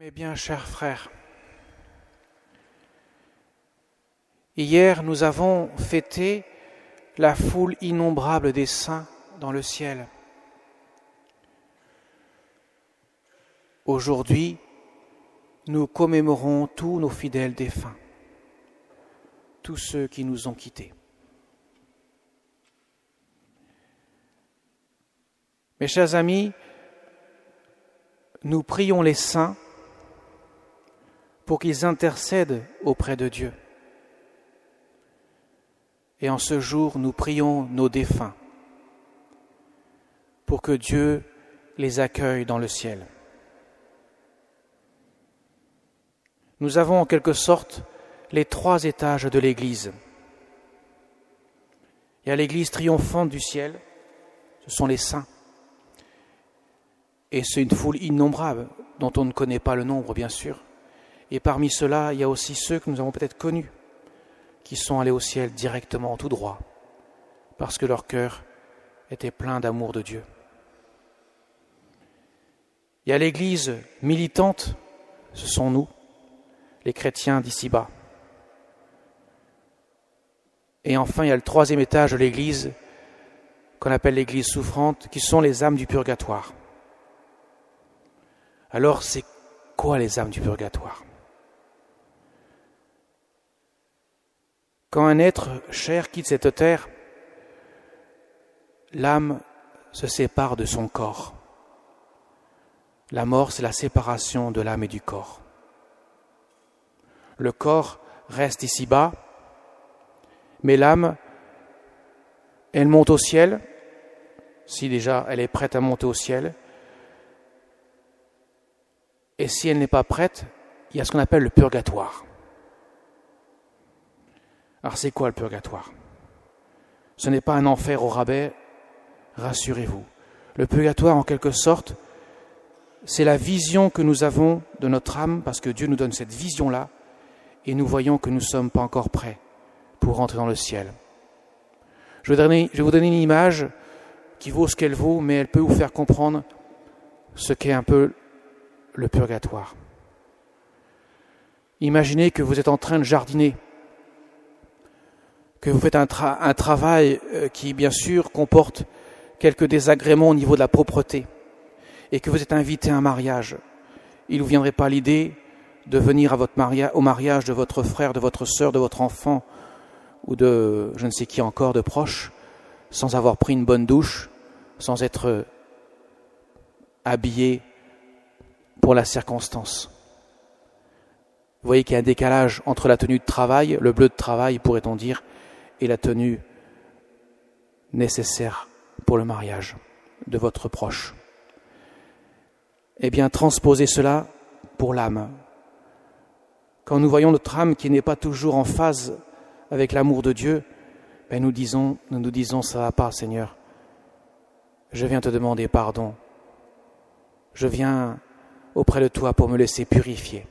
Mes bien chers frères, hier nous avons fêté la foule innombrable des saints dans le ciel. Aujourd'hui, nous commémorons tous nos fidèles défunts, tous ceux qui nous ont quittés. Mes chers amis, nous prions les saints pour qu'ils intercèdent auprès de Dieu. Et en ce jour, nous prions nos défunts pour que Dieu les accueille dans le ciel. Nous avons en quelque sorte les 3 étages de l'Église. Il y a l'Église triomphante du ciel, ce sont les saints. Et c'est une foule innombrable dont on ne connaît pas le nombre, bien sûr. Et parmi ceux-là, il y a aussi ceux que nous avons peut-être connus, qui sont allés au ciel directement, tout droit, parce que leur cœur était plein d'amour de Dieu. Il y a l'Église militante, ce sont nous, les chrétiens d'ici-bas. Et enfin, il y a le 3e étage de l'Église, qu'on appelle l'Église souffrante, qui sont les âmes du purgatoire. Alors, c'est quoi les âmes du purgatoire ? Quand un être cher quitte cette terre, l'âme se sépare de son corps. La mort, c'est la séparation de l'âme et du corps. Le corps reste ici-bas, mais l'âme, elle monte au ciel, si déjà elle est prête à monter au ciel. Et si elle n'est pas prête, il y a ce qu'on appelle le purgatoire. Alors c'est quoi le purgatoire ? Ce n'est pas un enfer au rabais, rassurez-vous. Le purgatoire, en quelque sorte, c'est la vision que nous avons de notre âme, parce que Dieu nous donne cette vision-là, et nous voyons que nous ne sommes pas encore prêts pour rentrer dans le ciel. Je vais vous donner une image qui vaut ce qu'elle vaut, mais elle peut vous faire comprendre ce qu'est un peu le purgatoire. Imaginez que vous êtes en train de jardiner, que vous faites un travail qui, bien sûr, comporte quelques désagréments au niveau de la propreté, et que vous êtes invité à un mariage. Il ne vous viendrait pas l'idée de venir au mariage de votre frère, de votre sœur, de votre enfant, ou de je ne sais qui encore, de proche, sans avoir pris une bonne douche, sans être habillé pour la circonstance. Vous voyez qu'il y a un décalage entre la tenue de travail, le bleu de travail, pourrait-on dire, et la tenue nécessaire pour le mariage de votre proche. Eh bien, transposez cela pour l'âme. Quand nous voyons notre âme qui n'est pas toujours en phase avec l'amour de Dieu, nous nous disons, ça va pas, Seigneur. Je viens te demander pardon. Je viens auprès de toi pour me laisser purifier.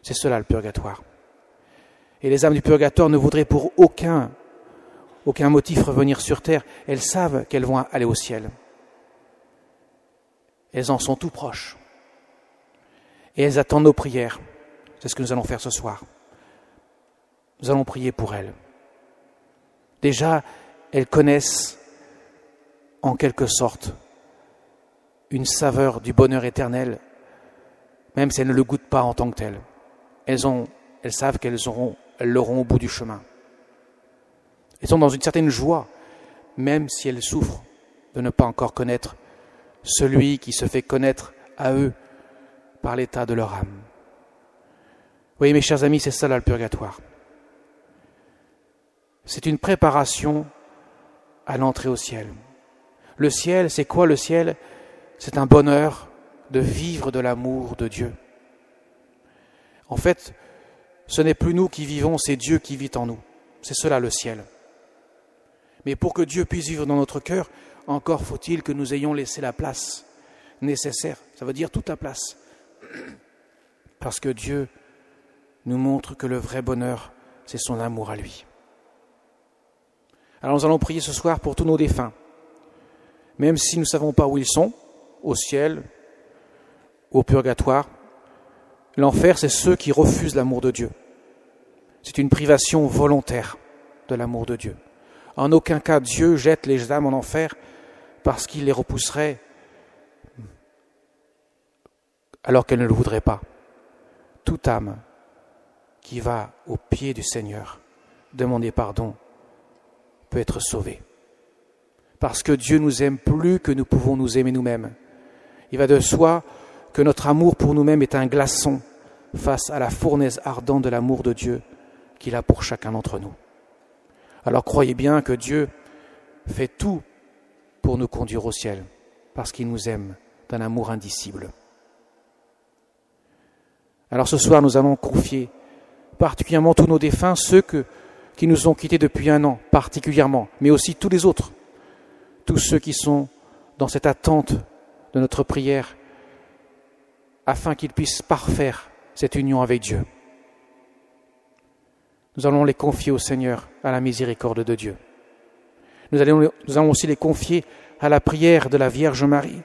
C'est cela le purgatoire. Et les âmes du purgatoire ne voudraient pour aucun motif revenir sur terre. Elles savent qu'elles vont aller au ciel. Elles en sont tout proches. Et elles attendent nos prières. C'est ce que nous allons faire ce soir. Nous allons prier pour elles. Déjà, elles connaissent en quelque sorte une saveur du bonheur éternel, même si elles ne le goûtent pas en tant que tel. Elles savent qu'elles l'auront au bout du chemin. Elles sont dans une certaine joie, même si elles souffrent de ne pas encore connaître celui qui se fait connaître à eux par l'état de leur âme. Vous voyez, mes chers amis, c'est ça là le purgatoire. C'est une préparation à l'entrée au ciel. Le ciel, c'est quoi le ciel ? C'est un bonheur de vivre de l'amour de Dieu. En fait, ce n'est plus nous qui vivons, c'est Dieu qui vit en nous. C'est cela le ciel. Mais pour que Dieu puisse vivre dans notre cœur, encore faut-il que nous ayons laissé la place nécessaire. Ça veut dire toute la place. Parce que Dieu nous montre que le vrai bonheur, c'est son amour à lui. Alors nous allons prier ce soir pour tous nos défunts. Même si nous ne savons pas où ils sont, au ciel, au purgatoire, L'enfer, c'est ceux qui refusent l'amour de Dieu. C'est une privation volontaire de l'amour de Dieu. En aucun cas, Dieu jette les âmes en enfer parce qu'il les repousserait alors qu'elles ne le voudraient pas. Toute âme qui va au pied du Seigneur demander pardon peut être sauvée. Parce que Dieu nous aime plus que nous pouvons nous aimer nous-mêmes. Il va de soi que notre amour pour nous-mêmes est un glaçon face à la fournaise ardente de l'amour de Dieu qu'il a pour chacun d'entre nous. Alors croyez bien que Dieu fait tout pour nous conduire au ciel, parce qu'il nous aime d'un amour indicible. Alors ce soir, nous allons confier particulièrement tous nos défunts, ceux qui nous ont quittés depuis 1 an, particulièrement, mais aussi tous les autres, tous ceux qui sont dans cette attente de notre prière, afin qu'ils puissent parfaire cette union avec Dieu. Nous allons les confier au Seigneur, à la miséricorde de Dieu. Nous allons aussi les confier à la prière de la Vierge Marie,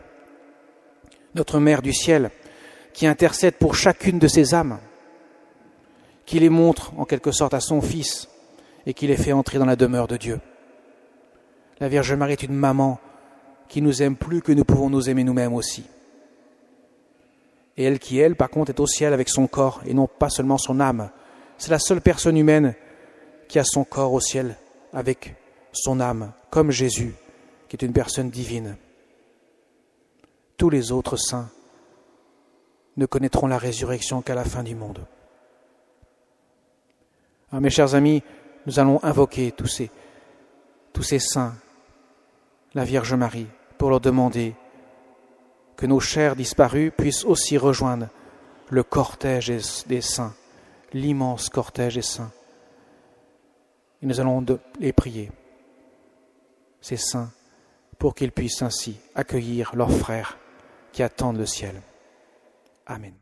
notre Mère du ciel, qui intercède pour chacune de ces âmes, qui les montre en quelque sorte à son Fils et qui les fait entrer dans la demeure de Dieu. La Vierge Marie est une maman qui nous aime plus que nous pouvons nous aimer nous-mêmes aussi. Et elle, par contre, est au ciel avec son corps et non pas seulement son âme. C'est la seule personne humaine qui a son corps au ciel avec son âme, comme Jésus, qui est une personne divine. Tous les autres saints ne connaîtront la résurrection qu'à la fin du monde. Alors, mes chers amis, nous allons invoquer tous ces saints, la Vierge Marie, pour leur demander que nos chers disparus puissent aussi rejoindre le cortège des saints, l'immense cortège des saints. Et nous allons les prier, ces saints, pour qu'ils puissent ainsi accueillir leurs frères qui attendent le ciel. Amen.